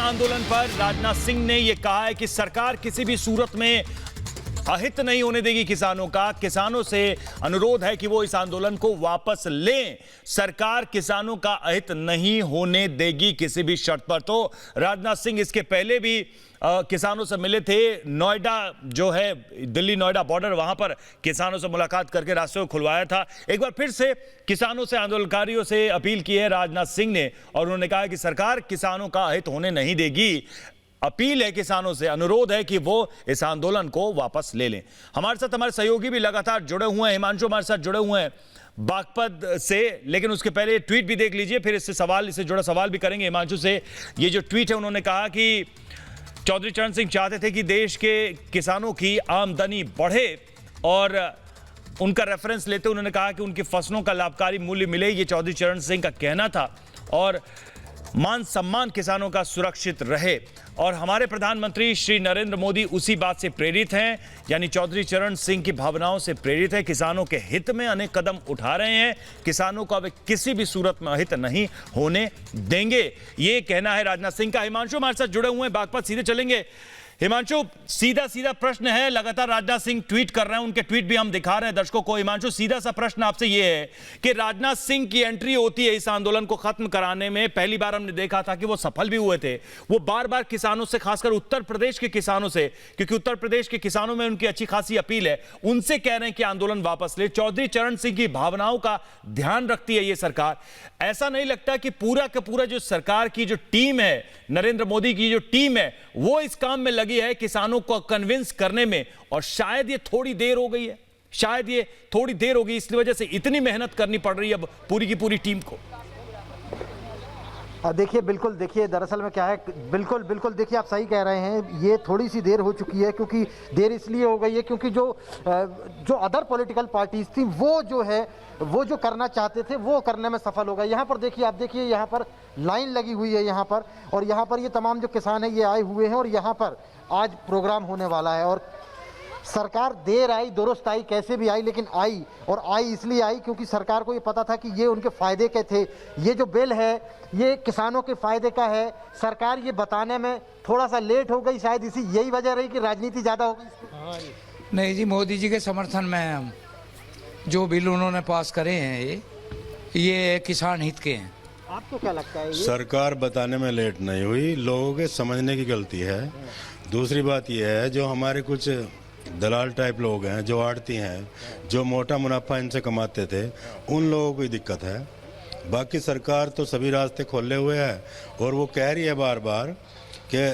आंदोलन पर राजनाथ सिंह ने यह कहा है कि सरकार किसी भी सूरत में अहित नहीं होने देगी किसानों का। किसानों से अनुरोध है कि वो इस आंदोलन को वापस लें। सरकार किसानों का अहित नहीं होने देगी किसी भी शर्त पर। तो राजनाथ सिंह इसके पहले भी किसानों से मिले थे। नोएडा जो है, दिल्ली नोएडा बॉर्डर, वहां पर किसानों से मुलाकात करके रास्ते को खुलवाया था। एक बार फिर से किसानों से, आंदोलनकारियों से अपील की है राजनाथ सिंह ने, और उन्होंने कहा कि सरकार किसानों का अहित होने नहीं देगी। अपील है किसानों से, अनुरोध है कि वो इस आंदोलन को वापस ले लें। हमारे साथ हमारे सहयोगी भी लगातार जुड़े हुए हैं। हिमांशु हमारे साथ जुड़े हुए हैं बागपत से, लेकिन उसके पहले ट्वीट भी देख लीजिए, फिर इससे जुड़ा सवाल भी करेंगे हिमांशु से। ये जो ट्वीट है, उन्होंने कहा कि चौधरी चरण सिंह चाहते थे कि देश के किसानों की आमदनी बढ़े, और उनका रेफरेंस लेते उन्होंने कहा कि उनकी फसलों का लाभकारी मूल्य मिले। ये चौधरी चरण सिंह का कहना था, और मान सम्मान किसानों का सुरक्षित रहे। और हमारे प्रधानमंत्री श्री नरेंद्र मोदी उसी बात से प्रेरित हैं, यानी चौधरी चरण सिंह की भावनाओं से प्रेरित है। किसानों के हित में अनेक कदम उठा रहे हैं। किसानों को अब किसी भी सूरत में अहित नहीं होने देंगे, ये कहना है राजनाथ सिंह का। हिमांशु हमारे साथ जुड़े हुए हैं बागपत, सीधे चलेंगे। हिमांशु, सीधा प्रश्न है, लगातार राजनाथ सिंह ट्वीट कर रहे हैं, उनके ट्वीट भी हम दिखा रहे हैं दर्शकों को। हिमांशु, सीधा सा प्रश्न आपसे यह है कि राजनाथ सिंह की एंट्री होती है इस आंदोलन को खत्म कराने में। पहली बार हमने देखा था कि वो सफल भी हुए थे। वो बार बार किसानों से, खासकर उत्तर प्रदेश के किसानों से, क्योंकि उत्तर प्रदेश के किसानों में उनकी अच्छी खासी अपील है, उनसे कह रहे हैं कि आंदोलन वापस ले। चौधरी चरण सिंह की भावनाओं का ध्यान रखती है ये सरकार। ऐसा नहीं लगता कि पूरा का पूरा जो सरकार की जो टीम है, नरेंद्र मोदी की जो टीम है, वो इस काम में लगी है किसानों को कन्विंस करने में, और शायद ये थोड़ी देर हो गई है, शायद ये थोड़ी देर हो गई, इसलिए वजह से इतनी मेहनत करनी पड़ रही है अब पूरी की पूरी टीम को? देखिए, बिल्कुल, देखिए दरअसल में क्या है, बिल्कुल देखिए, आप सही कह रहे हैं, ये थोड़ी सी देर हो चुकी है। क्योंकि देर इसलिए हो गई है क्योंकि जो अदर पॉलिटिकल पार्टीज थी, वो जो करना चाहते थे वो करने में सफल हो गए। यहाँ पर देखिए, आप देखिए, यहाँ पर लाइन लगी हुई है यहाँ पर, और यहाँ पर ये तमाम जो किसान हैं ये आए हुए हैं, और यहाँ पर आज प्रोग्राम होने वाला है। और सरकार देर आई दुरुस्त आई, कैसे भी आई, लेकिन आई, और आई इसलिए आई क्योंकि सरकार को ये पता था कि ये उनके फायदे के थे। ये जो बिल है ये किसानों के फायदे का है। सरकार ये बताने में थोड़ा सा लेट हो गई, शायद यही वजह रही कि राजनीति ज़्यादा हो गई। नहीं जी, मोदी जी के समर्थन में हम जो बिल उन्होंने पास करे हैं ये किसान हित के हैं। आपको क्या लगता है? सरकार बताने में लेट नहीं हुई, लोगों के समझने की गलती है। दूसरी बात यह है, जो हमारे कुछ दलाल टाइप लोग हैं, जो आड़ती हैं, जो मोटा मुनाफा इनसे कमाते थे, उन लोगों को दिक्कत है। बाकी सरकार तो सभी रास्ते खोले हुए हैं, और वो कह रही है बार बार कि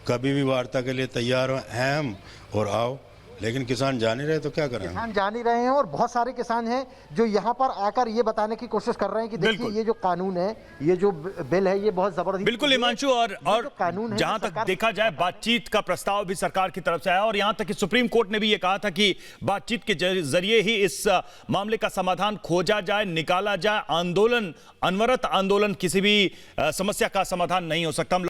कभी भी वार्ता के लिए तैयार हैं हम, और आओ। लेकिन किसान जा नहीं रहे तो क्या करें? किसान जा नहीं रहे हैं, और बहुत सारे किसान हैं जो यहाँ पर आकर ये बताने की कोशिश कर रहे हैं कि देखिए ये जो कानून है, ये जो बिल है, ये बहुत जबरदस्त। बिल्कुल हिमांशु, और कानून जहां तक देखा जाए, बातचीत का प्रस्ताव भी सरकार की तरफ से आया, और यहां तक कि सुप्रीम कोर्ट ने भी ये कहा था कि बातचीत के जरिए ही इस मामले का समाधान खोजा जाए, निकाला जाए। आंदोलन, अनवरत आंदोलन किसी भी समस्या का समाधान नहीं हो सकता।